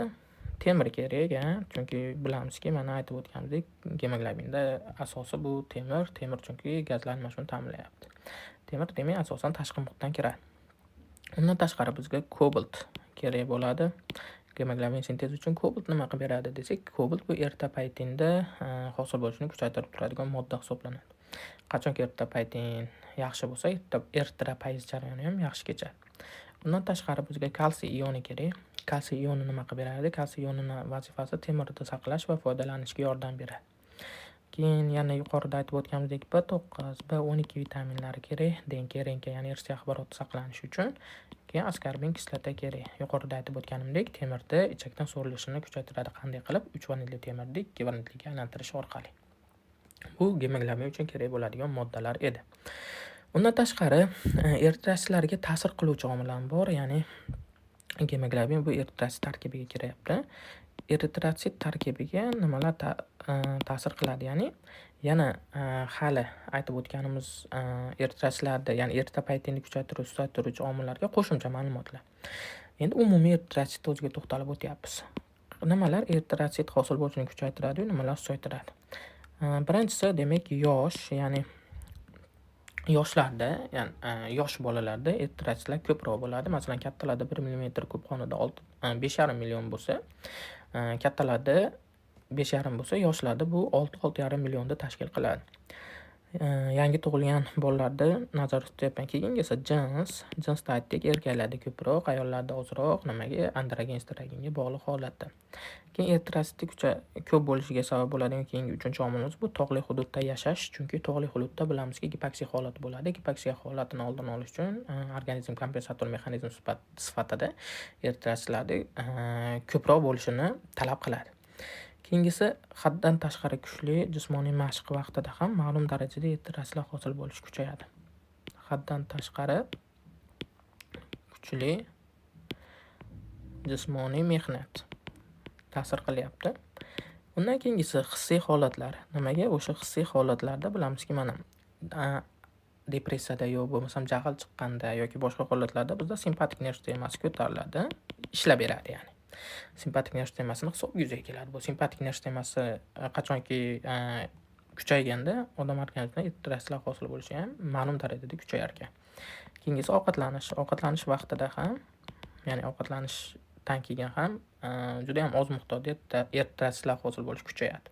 temir kerak, chunki bilamizki, mana aytib o'tganimizdek, gemoglobinda asosi bu temir. Temir chunki gazlar almashuvini ta'minlayapti. Temir demak asosan tashqi muhitdan kiradi. Undan tashqari bizga kobalt kerak bo'ladi. Gemoglobin sintezi uchun kobalt nima qilib beradi desak, kobalt bu ertapaytinda hosil bo'lishini kuchaytirib turadigan modda hisoblanadi. Qachonki ertapaytin yaxshi bo'lsa, eritropoiz jarayoni ham yaxshi kechadi. Bundan tashqari bizga kalsiy ioni kerak. Kalsiy ioni nima qilib beradi? Kalsiy ionining vazifasi temirni saqlash va foydalanishga yordam beradi. Keyin yana yuqorida aytib o'tganimizdek B9, B12 vitaminlari kerak. DNK, RNK, ya'ni irsiy axborot saqlanishi uchun. harakatiga askorbin kislota kerak. Yuqorida aytib o'tganimdek, temirni ichakdan so'rilishini kuchaytiradi. Qanday qilib? 3 vanilli temirni 2 vanilliga aylantirish orqali. Bu gemoglobin uchun kerak bo'ladigan moddalar edi. Undan tashqari, eritrotsitlarga ta'sir qiluvchi omillar bor, ya'ni gemoglobin bu eritritsit tarkibiga kiryapti. Eritrotsit tarkibiga nimalar ta'sir qiladi? Ya'ni yana hali aytib o'tganimiz eritrotsitlarda, ya'ni eritropoyetinni kuchaytiruvchi, susaytiruvchi omillarga qo'shimcha ma'lumotlar. Endi umumiy eritrotsit o'ziga to'xtalib o'tyapmiz. Nimalar eritrotsit hosil bo'lishini kuchaytiradi, nimalar susaytiradi? Birinchisi demak yosh, ya'ni yoshlarda, ya'ni yosh bolalarda eritrotsitlar ko'proq bo'ladi. Masalan, kattalarda 1 millimetr kub qonida 5,5 million bo'lsa, kattalarda 5,5 bo'lsa, yoshlarda bu 6,5 millionni tashkil qiladi. Yangi tug'ilgan bolalarda nazorat tutyapman. Keyin esa jinsda aytdik, erkaklarda ko'proq, ayollarda ozroq, nimaga? Androgen estrogenga bog'liq holatda. Keyin eritrotsitni ko'p bo'lishiga sabab bo'ladigan keyingi 3-omilimiz bu tog'li hududda yashash. Chunki tog'li hududda bilamizki, gipoksiya holati bo'ladi. Gipoksiya holatini oldini olish uchun organizm kompensator mexanizm sifatida eritrotsitlarni ko'proq bo'lishini talab qiladi. Keyingisi, haddan tashqari kuchli jismoniy mashq vaqtida ham ma'lum darajada eritrotsitlar hosil bo'lishi kuchayadi. Haddan tashqari kuchli jismoniy mehnat ta'sir qilyapti. Undan keyingisi hissiy holatlar. Nimaga? O'sha hissiy holatlarda bilamizki, mana depressiyada yoki bo'lmasam jahl chiqqanda yoki boshqa holatlarda bizda simpatik nerv sistemasi ko'tariladi, ishlab beradi ya'ni. Simpatik nerv sistemasini hisob yuzaga keladi. Bu simpatik nerv sistemasi qachonki kuchayganda odam organizmida eritrotsitlar hosil bo'lishi ham ma'lum darajada kuchayar ekan. Keyingisi ovqatlanish. Ovqatlanish vaqtida ham, ya'ni ovqatlanishdan keyin ham juda ham oz miqdorda eritrotsitlar hosil bo'lishi kuchayadi.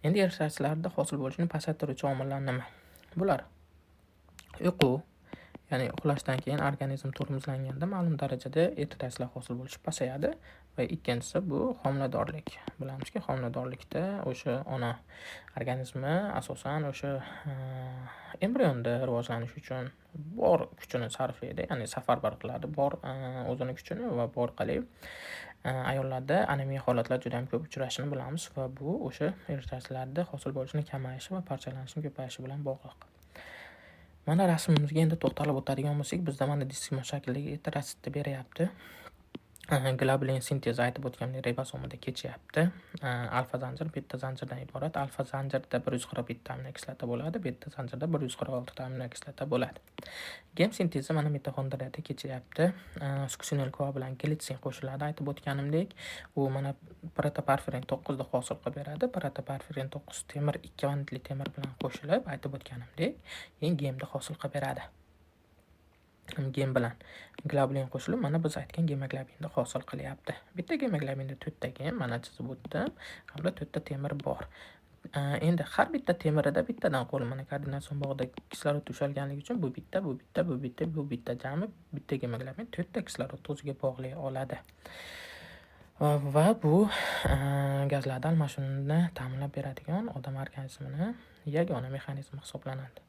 Endi eritrotsitlarda hosil bo'lishini pasaytiruvchi omillar nima? Bular uyqu, ya'ni uxlashdan keyin organizm tormozlanganda ma'lum darajada eritrotsitlar hosil bo'lishi pasayadi va ikkinchisi bu homiladorlik. Bilamizki, homiladorlikda o'sha ona organizmi asosan o'sha embrionda rivojlanish uchun bor kuchini sarflaydi, ya'ni safarbar qiladi, bor o'zini kuchini va bu orqali ayollarda anemiya holatlar juda ham ko'p uchrashini bilamiz va bu o'sha eritrotsitlarda hosil bo'lishini kamayishi va parchalanishning ko'payishi bilan bog'liq. Mana rasmimizga endi to'xtalib o'tadigan bo'lsak, bizda mana disksiyon shaklidagi eritrotsitni beryapti. Globulin sintezi aytib o'tganimdek ribosomida kechyapti. Alfa zanjir, beta zanjirdan iborat. Alfa zanjirda 141 aminokislota bo'ladi, beta zanjirda 146 aminokislota bo'ladi. Gem sintezi mana mitoxondriyada kechyapti. Suksinil CoA bilan glitsin qo'shiladi. Aytib o'tganimdek, u mana protoporfirin 9 da hosil qilib beradi. Protoporfirin 9 temir 2 vanilli temir bilan qo'shilib, aytib o'tganimdek, keyin gemni hosil qilib beradi. Gem bilan globulin qo'shilib, mana biz aytgan gemoglobinni hosil qilyapti. Bitta gemoglobinda 4 ta gem, mana chizib o'tdim, hamda 4 ta temir bor. Endi har bitta temirida bittadan qo'l, mana koordinatsion bog'da kislorod ushalganligi uchun bu bitta, bu bitta, bu bitta, bu bitta, jami bitta gemoglobin 4 ta kislorodni o'ziga bog'lay oladi. Va bu gazlardan almashinuvni ta'minlab beradigan odam organizmini yagona mexanizm hisoblanadi.